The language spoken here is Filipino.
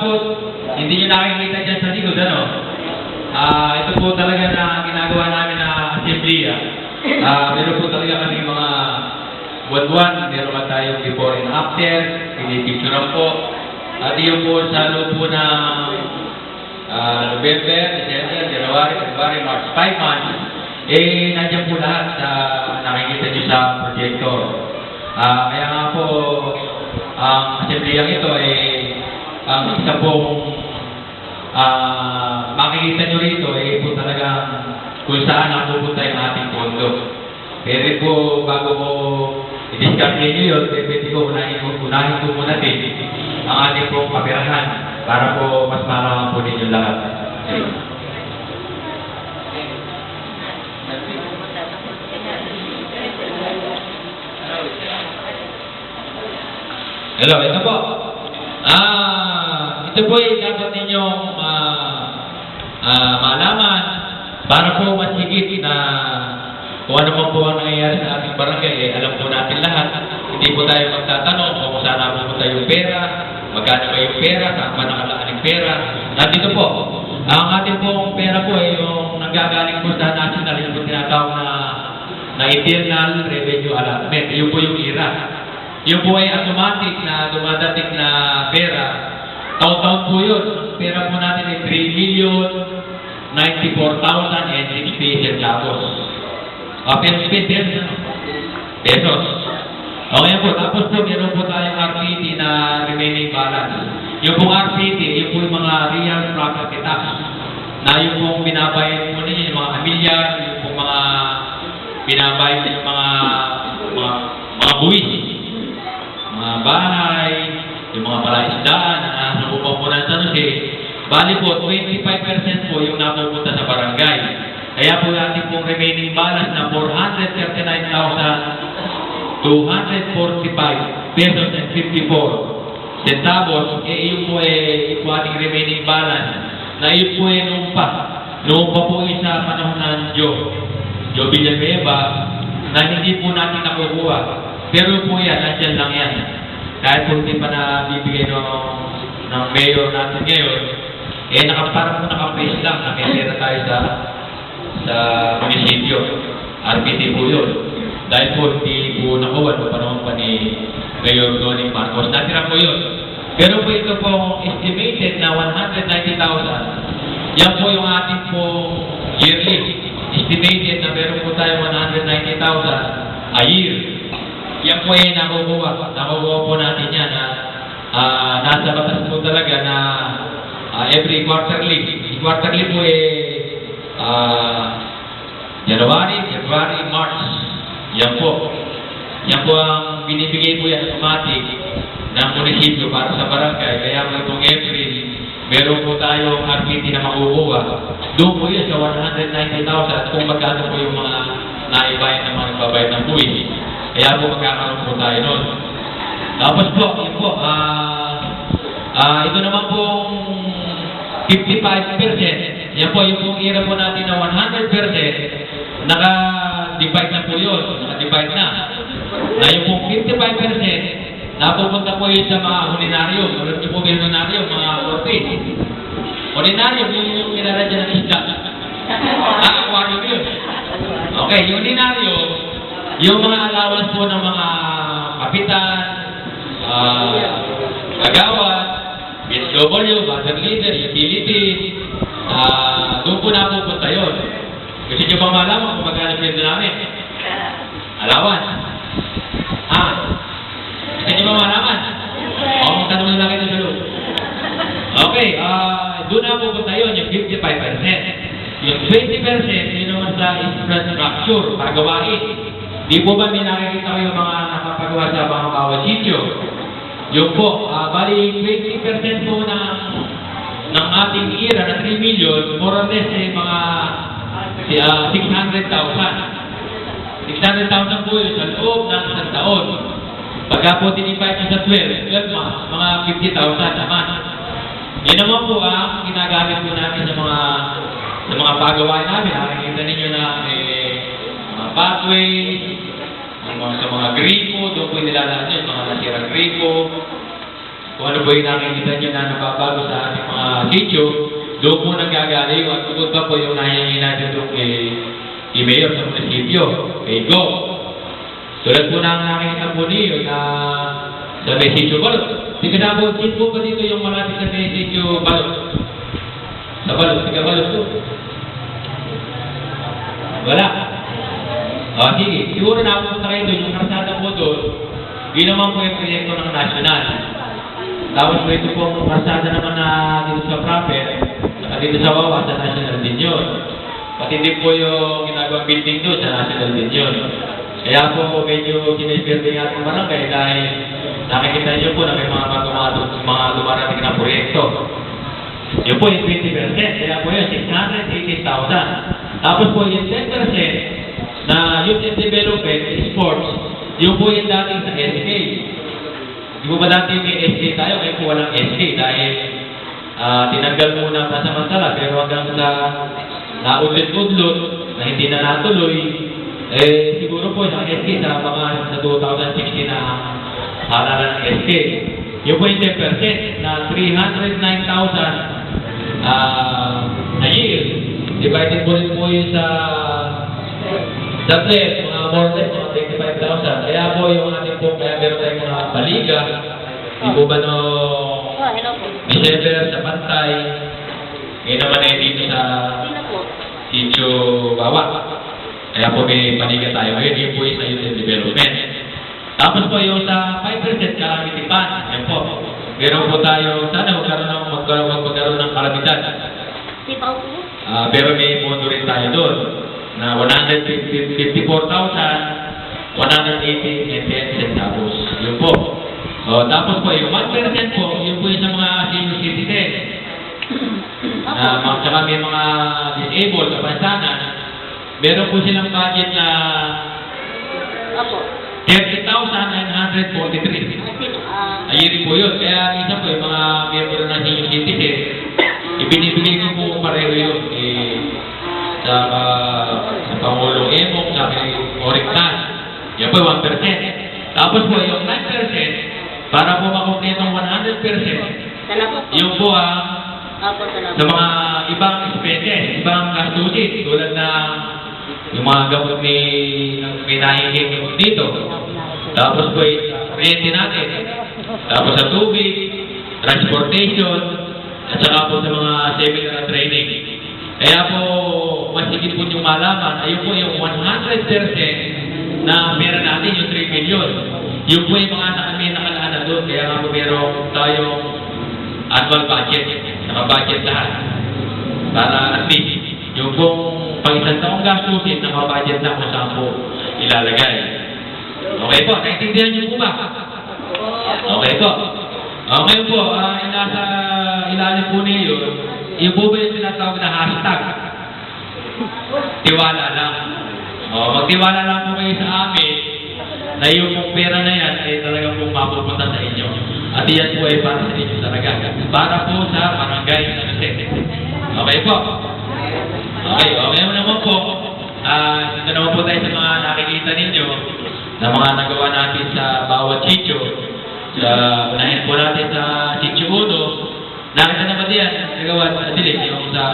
po, hindi nyo nakikita dyan sa likod, ano? Ito po talaga na ginagawa namin na assembly. Meron po talaga kami mga buwan-buwan, meron pa tayong before and after, pinipicturean po. At yun po sa loob po ng November, December, January, February, March, 5 months, nandiyan po lahat sa nakikita nyo sa projector. Kaya nga po, ang assembleyang ito ang isa pong makikita nyo rito po talagang kung saan napupunta yung ating pondo. Pero po, bago ko i-discuss nyo yun, pwede ko unahin ko muna din ang ating pong kapirahan para po mas malaman po ninyo lahat. Hello, ito po. Ito po ay dapat ninyong malaman para po mas higit na kung ano man po ang nangyayari sa ating barangay, alam po natin lahat. Hindi po tayo magtatanong kung saan napupunta yung pera, magkano ba yung pera, saan ba nakalaan yung pera. Nandito po, ang ating pong pera po ay yung nanggagaling po sa national, yung po tinatawag na internal revenue allotment. Yun po yung IRA. Yun po ay automatic na dumadating na pera. Taon-taon po yun. Ang pera po natin ay 3,094,006 centavos. Pesos. Okay po. Tapos po, meron po tayong RPT na remaining balance. Yung pong RPT, yung po yung mga real property tax na yung pong binabayad po ninyo, yung mga amilyar, yung pong mga binabayad yung mga buwis, mga bahay, yung mga palaisdaan na nasa pupunan sa Jose. Bali po, 25% po yung napupunta sa barangay. Kaya po natin pong remaining balance na 439,245 pesos and 54 centavos. Yun po ito ating remaining balance na yun po noong pa po sa panahon ng Joe Villanueva na hindi po natin nakukuha. Pero po yan, nandiyan lang yan. Kahit po hindi pa nabibigay ng mayor natin ngayon, parang po naka-place lang, nakitira tayo sa munisipyo. RPT po yun. Dahil po hindi po nakuha no panahon pa ni Mayor Donnie Marcos. Natira po yun. Pero po ito po estimated na 190,000. Yan po yung ating po yearly. Estimated na meron po tayo 190,000 a year. Yan po nakukuha. Nakukuha po natin yan na nasa batas po talaga na every quarterly. Quarterly po January, February, March. Yan po. Yan po ang binibigay po yan automatic ng munisipyo para sa barangay. Kaya po itong April, meron po tayong RPT na makukuha. Doon po yun sa 190,000 kung magkano po yung mga naibayan ng mga nagbabayad ng buwis. Kaya po magkakaroon po tayo nun. Tapos po, yun po, ito naman pong 55%. Yan po, yung pong ira po natin na 100%, naka-divide na po yun. Naka-divide na. Na yung pong 55%, napupunta po yun sa mga ordinaryo. Alam niyo po ba yung ordinaryo, mga orpin? Ordinaryo, yung nilaradya ng isda. Aquarium yun. Okay, yung ordinaryo, yung mga allowance po ng mga kapitan, kagawad, BSW, water leader, utilities, doon po napupunta yun. Gusto nyo bang malaman kung magkano pwede namin? Allowance. Gusto nyo bang malaman? Magtanong na lang ito sa loob. Okay, doon napupunta yun, yung 55%. Yung 20%, yun naman sa infrastructure, pagawain. Di po ba may nakikita ko yung mga nakapagawa sa mga bawat sityo? Yung po, bali 20% po ng ating ira na 3 million, more or less mga 600,000. 600,000 po yun sa loob ng isang taon. Pagka po dinivide sa 12 months, mga 50,000 naman. Yan naman po ang ginagamit po namin sa mga pagawain namin. Nakikita ninyo na mga pathways, sa mga gripo, doon po nilalaan yun, mga nasirang gripo. kung ano po yung nakikita nyo na nababago sa ating mga sityo, doon po nanggagaling at tugod pa po yung nahihingi natin doon kay Mayor sa munisipyo, kay Go. Tulad po na nakikita po niyo na sa may sityo Balot. Tingnan po ba dito yung malapit sa may sityo Balot? Sa Balot, tiga Balot po. Wala. O, sige. Siguro nakapunta kayo doon. Yung karsada po doon, ginawa po yung proyekto ng national. Tapos po ito pong karsada naman na dito sa Proper, at dito sa Wawa, sa national din yun. Pati din po yung ginagawang building doon, sa national din yun. Kaya po medyo siniswerte ng ating barangay dahil nakikita niyo po na may mga dumarating na proyekto. Yun po yung 20%. Kaya po yun, 680,000. Tapos po yung 10% na youth and development, sports, yun po yung dating sa SK. Di po ba dati may SK tayo, ngayon po walang SK dahil tinanggal muna pasamantala pero hanggang sa naudlit-udlot na hindi na natuloy, siguro po sa SK sa mga sa 2016 na halalan ng SK. Yun po yung 10% na 309,000 a year. Divided po rin po yun sa players, mga more than 25,000. Kaya po yung ating po, kaya meron tayong mga baliga. Di po ba no December sa Pantay, ngayon naman dito sa Sitio Bawa. Kaya po may baliga tayo. Ngayon yun po yung sa youth and development. Tapos po yung sa 5% calamity fund. Yan po. Meron po tayo, sana magkaroon ng kalamidad. Pero may pondo rin tayo doon na 154,180 centavos. Yun po. Tapos po yung 1% po, yun po yung sa mga senior citizen. Tsaka may mga disabled sa bansanan. Meron po silang budget na 30,943. Ayun po yun. Kaya minsan po yung mga miyembro ng senior citizen, ibinibigay ko po pareho yun sa Pangulong Emong, sa Oriktan. Yan po 1%. Tapos po yung 9%, para po makumpleto ng 100%, yung po sa mga ibang expenses, ibang gastusin, tulad na yung mga gamot may nahihingin dito. Tapos po yung kuryente natin. Tapos sa tubig, transportation, at saka po sa mga seminar at training. Kaya po, mas higit po yung malaman, ayun po yung 100% na pera natin, yung 3 million. Yung po yung mga nakalaan na doon. Kaya nga po meron tayong annual budget. Naka-budget lahat. Para at least, yung pong pang-isang taong gastusin, naka-budget na kung saan po ilalagay. Okay po, naintindihan niyo po ba? Okay po. Ngayon po, nasa ilalim po niyo, yung po ba yung tinatawag na hashtag? Tiwala lang. Magtiwala lang po kayo sa amin na yung pong pera na yan ay talagang po mapupunta sa inyo. At yan po ay para sa inyo talaga. Para po sa barangay San Jose. Okay po? Okay naman po. Ito naman po tayo sa mga nakikita ninyo na mga nagawa natin sa bawat sityo. Unahin po natin sa sityo 1. Nakita naman diyan, nagawa sa dilim yung sa